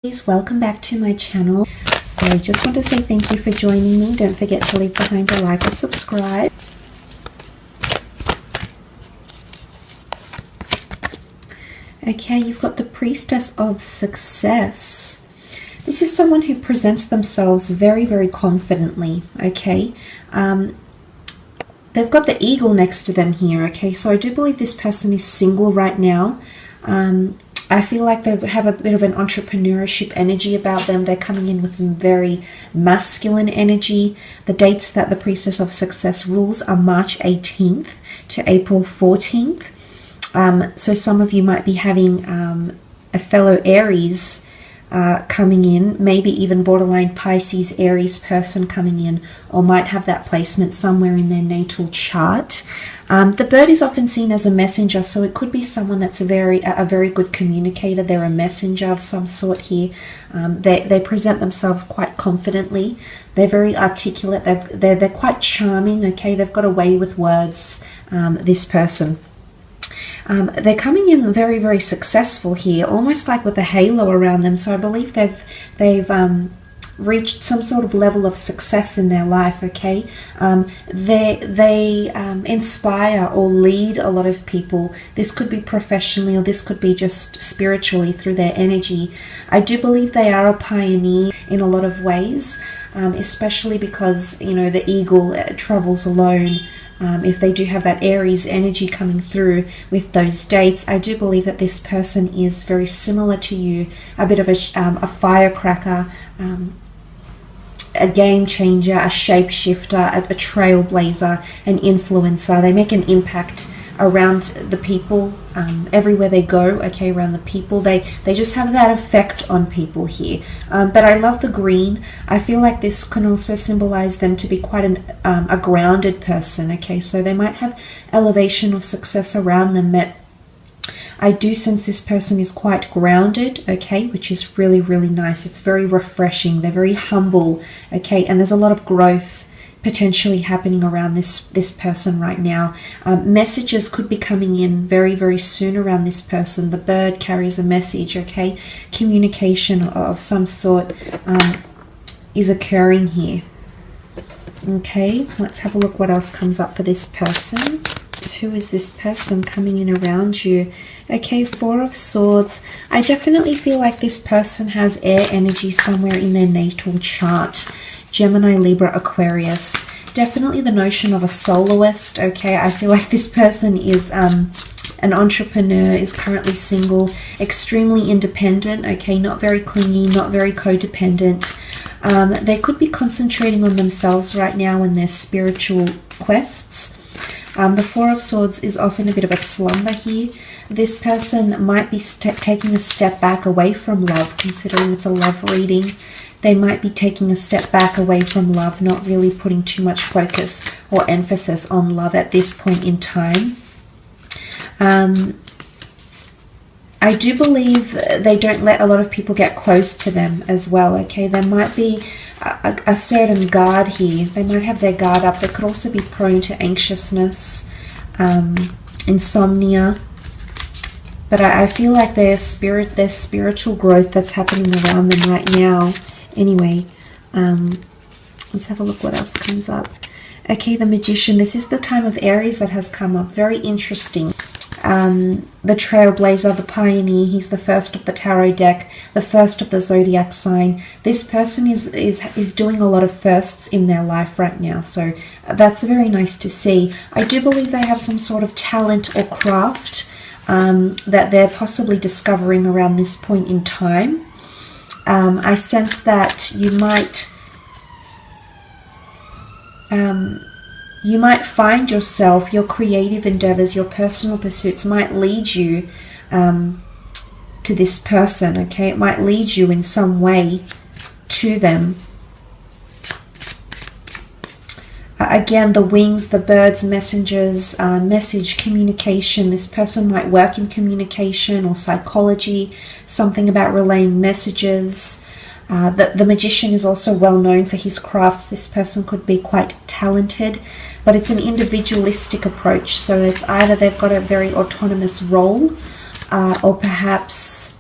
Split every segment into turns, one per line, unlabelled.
Please welcome back to my channel. So just want to say thank you for joining me. Don't forget to leave behind a like or subscribe. Okay, you've got the priestess of success. This is someone who presents themselves very, very confidently. Okay, they've got the eagle next to them here. Okay, so I do believe this person is single right now. I feel like they have a bit of an entrepreneurship energy about them. They're coming in with very masculine energy. The dates that the priestess of success rules are March 18th to April 14th. So some of you might be having a fellow Aries coming in, maybe even borderline Pisces, Aries person coming in, or might have that placement somewhere in their natal chart. The bird is often seen as a messenger, so it could be someone that's a very good communicator. They're a messenger of some sort here. They present themselves quite confidently. They're very articulate. They're quite charming. Okay, they've got a way with words. This person. They're coming in very, very successful here, almost like with a halo around them. So I believe they've reached some sort of level of success in their life. Okay, they inspire or lead a lot of people. This could be professionally, or this could be just spiritually through their energy. I do believe they are a pioneer in a lot of ways, especially because, you know, the eagle travels alone. If they do have that Aries energy coming through with those dates, I do believe that this person is very similar to you, a bit of a firecracker, a game changer, a shapeshifter, a trailblazer, an influencer. They make an impact around the people, everywhere they go. Okay, around the people, they just have that effect on people here. But I love the green. I feel like this can also symbolize them to be quite a grounded person. Okay, so they might have elevation or success around them, but I do sense this person is quite grounded, okay, which is really, really nice. It's very refreshing. They're very humble, okay, and there's a lot of growth potentially happening around this person right now. Messages could be coming in very, very soon around this person. The bird carries a message, okay? Communication of some sort is occurring here. Okay, let's have a look what else comes up for this person. Who is this person coming in around you? Okay, Four of Swords. I definitely feel like this person has air energy somewhere in their natal chart. Gemini, Libra, Aquarius. Definitely the notion of a soloist. Okay, I feel like this person is an entrepreneur, is currently single, extremely independent. Okay, not very clingy, not very codependent. They could be concentrating on themselves right now in their spiritual quests. The Four of Swords is often a bit of a slumber here. This person might be taking a step back away from love, considering it's a love reading. They might be taking a step back away from love, not really putting too much focus or emphasis on love at this point in time. I do believe they don't let a lot of people get close to them as well, okay? There might be a certain guard here. They might have their guard up. They could also be prone to anxiousness, insomnia. But I feel like there's spiritual growth that's happening around them right now. Anyway, let's have a look what else comes up. Okay, the Magician. This is the time of Aries that has come up. Very interesting. The Trailblazer, the Pioneer. He's the first of the tarot deck, the first of the zodiac sign. This person is doing a lot of firsts in their life right now, so that's very nice to see. I do believe they have some sort of talent or craft that they're possibly discovering around this point in time. I sense that you might find yourself, your creative endeavors, your personal pursuits might lead you to this person, okay? It might lead you in some way to them. Again, the wings, the birds, messengers, message, communication. This person might work in communication or psychology, something about relaying messages. The Magician is also well known for his crafts. This person could be quite talented, but it's an individualistic approach. So it's either they've got a very autonomous role, or perhaps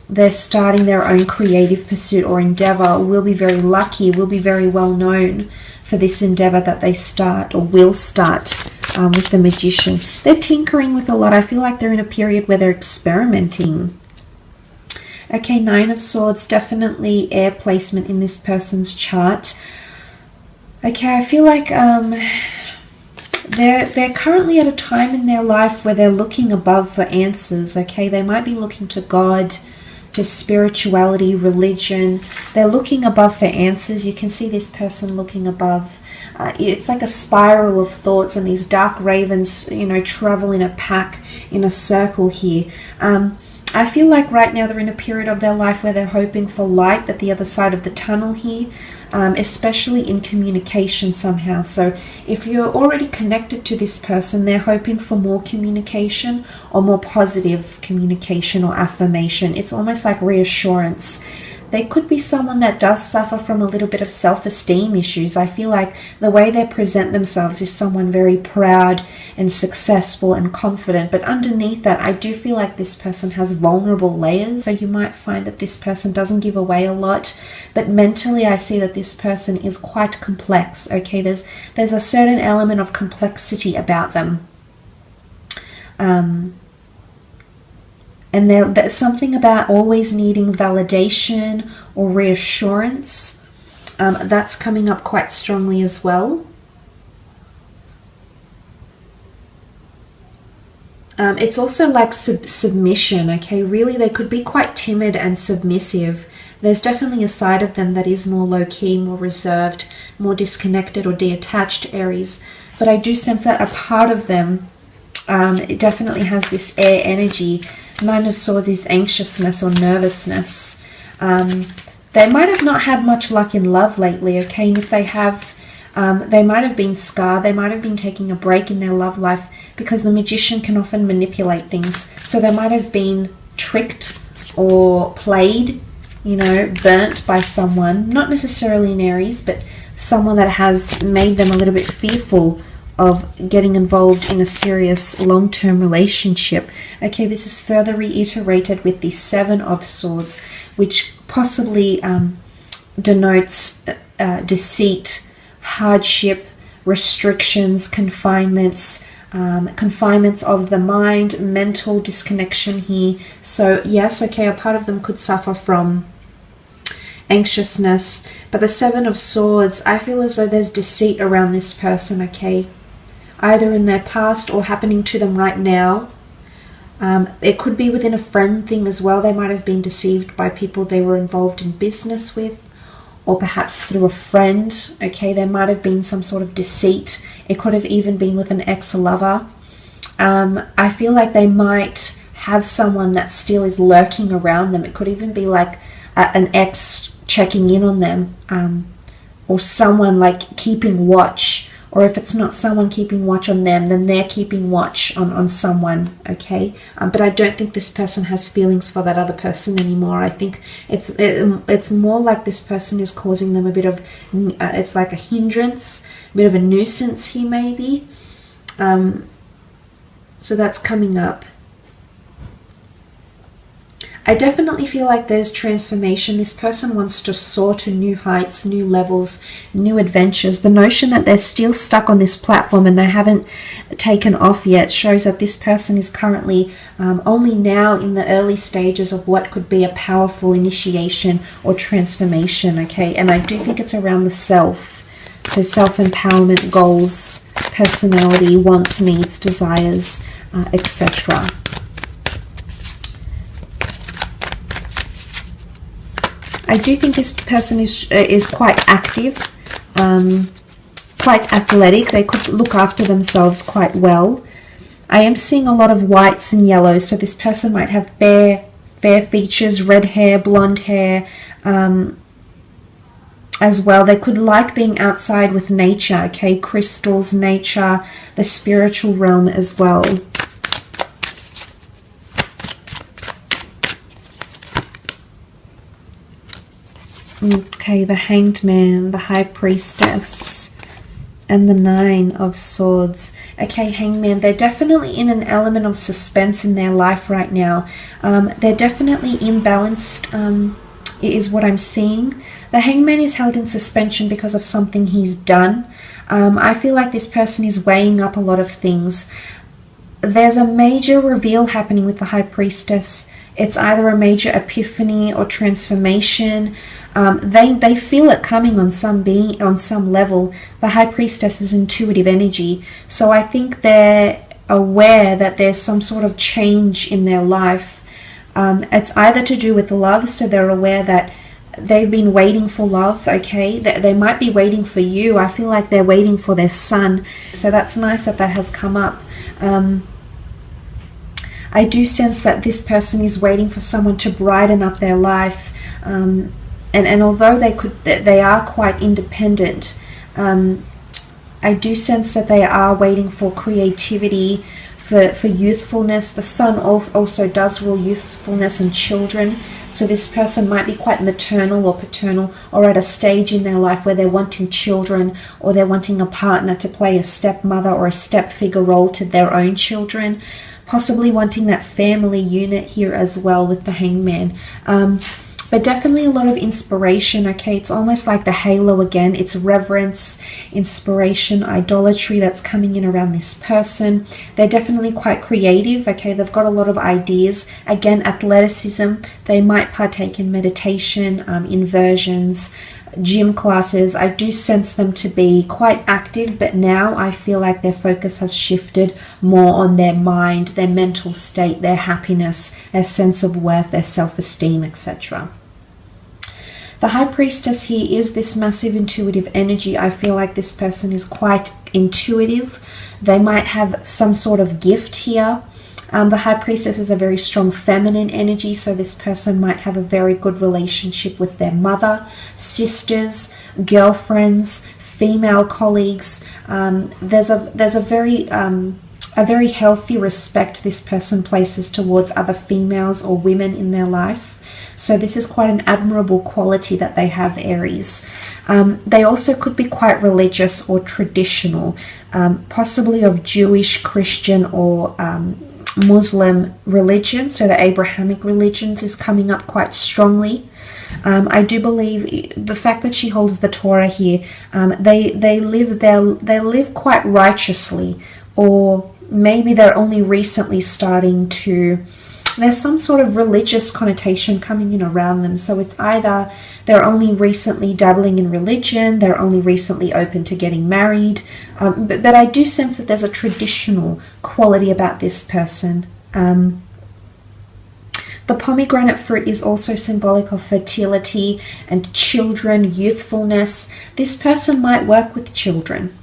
they're starting their own creative pursuit or endeavor, will be very lucky, will be very well known for this endeavor that they start or will start with the Magician. They're tinkering with a lot. I feel like they're in a period where they're experimenting. Okay, Nine of Swords, definitely air placement in this person's chart. Okay, I feel like they're currently at a time in their life where they're looking above for answers. Okay, they might be looking to God, to spirituality, religion. They're looking above for answers. You can see this person looking above. It's like a spiral of thoughts, and these dark ravens, you know, travel in a pack, in a circle here. I feel like right now they're in a period of their life where they're hoping for light at the other side of the tunnel here, especially in communication somehow. So if you're already connected to this person, they're hoping for more communication or more positive communication or affirmation. It's almost like reassurance. They could be someone that does suffer from a little bit of self-esteem issues. I feel like the way they present themselves is someone very proud and successful and confident. But underneath that, I do feel like this person has vulnerable layers. So you might find that this person doesn't give away a lot. But mentally, I see that this person is quite complex. Okay, there's a certain element of complexity about them. And there's something about always needing validation or reassurance. That's coming up quite strongly as well. It's also like submission, okay? Really, they could be quite timid and submissive. There's definitely a side of them that is more low-key, more reserved, more disconnected or detached, Aries. But I do sense that a part of them, it definitely has this air energy. Nine of Swords is anxiousness or nervousness. They might have not had much luck in love lately, okay? And if they have, they might have been scarred. They might have been taking a break in their love life because the Magician can often manipulate things. So they might have been tricked or played, you know, burnt by someone. Not necessarily an Aries, but someone that has made them a little bit fearful of getting involved in a serious long-term relationship. Okay, this is further reiterated with the Seven of Swords, which possibly denotes deceit, hardship, restrictions, confinements, confinements of the mind, mental disconnection here. So yes, okay, a part of them could suffer from anxiousness, but the Seven of Swords, I feel as though there's deceit around this person, okay? Either in their past or happening to them right now. It could be within a friend thing as well. They might have been deceived by people they were involved in business with, or perhaps through a friend. Okay, there might have been some sort of deceit. It could have even been with an ex-lover. I feel like they might have someone that still is lurking around them. It could even be like an ex checking in on them, or someone like keeping watch. Or if it's not someone keeping watch on them, then they're keeping watch on someone, okay? But I don't think this person has feelings for that other person anymore. I think it's more like this person is causing them a bit of, it's like a hindrance, a bit of a nuisance here maybe. So that's coming up. I definitely feel like there's transformation. This person wants to soar to new heights, new levels, new adventures. The notion that they're still stuck on this platform and they haven't taken off yet shows that this person is currently only now in the early stages of what could be a powerful initiation or transformation, okay? And I do think it's around the self. So self-empowerment, goals, personality, wants, needs, desires, etc. I do think this person is quite active, quite athletic. They could look after themselves quite well. I am seeing a lot of whites and yellows, so this person might have fair features, red hair, blonde hair, as well. They could like being outside with nature, okay? Crystals, nature, the spiritual realm as well. Okay, the Hanged Man, the High Priestess. and the Nine of Swords. Okay, Hangman, they're definitely in an element of suspense in their life right now. They're definitely imbalanced, is what I'm seeing. The Hangman is held in suspension because of something he's done. I feel like this person is weighing up a lot of things. There's a major reveal happening with the High Priestess. It's either a major epiphany or transformation. They feel it coming on some level. The High Priestess is intuitive energy, so I think they're aware that there's some sort of change in their life. It's either to do with love, so they're aware that they've been waiting for love. Okay, they might be waiting for you. I feel like they're waiting for their son, so that's nice that has come up. I do sense that this person is waiting for someone to brighten up their life. And although they are quite independent, I do sense that they are waiting for creativity, for youthfulness. The sun also does rule youthfulness and children. So this person might be quite maternal or paternal, or at a stage in their life where they're wanting children, or they're wanting a partner to play a stepmother or a stepfigure role to their own children. Possibly wanting that family unit here as well with the Hangman. But definitely a lot of inspiration. Okay, it's almost like the halo again. It's reverence, inspiration, idolatry that's coming in around this person. They're definitely quite creative. Okay, they've got a lot of ideas. Again, athleticism. They might partake in meditation, inversions, gym classes. I do sense them to be quite active, but now I feel like their focus has shifted more on their mind, their mental state, their happiness, their sense of worth, their self-esteem, etc. The High Priestess here is this massive intuitive energy. I feel like this person is quite intuitive. They might have some sort of gift here. The High Priestess is a very strong feminine energy, so this person might have a very good relationship with their mother, sisters, girlfriends, female colleagues. There's a very healthy respect this person places towards other females or women in their life. So this is quite an admirable quality that they have, Aries. They also could be quite religious or traditional, possibly of Jewish, Christian, or Muslim religion. So the Abrahamic religions is coming up quite strongly. I do believe the fact that she holds the Torah here, they live quite righteously, or maybe they're only recently starting to. There's some sort of religious connotation coming in around them. So it's either they're only recently dabbling in religion, they're only recently open to getting married. But I do sense that there's a traditional quality about this person. The pomegranate fruit is also symbolic of fertility and children, youthfulness. This person might work with children,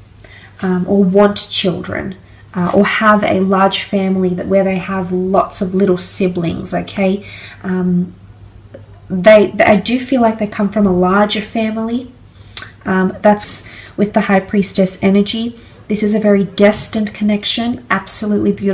or want children. Or have a large family where they have lots of little siblings. Okay, I do feel like they come from a larger family. That's with the High Priestess energy. This is a very destined connection, absolutely beautiful.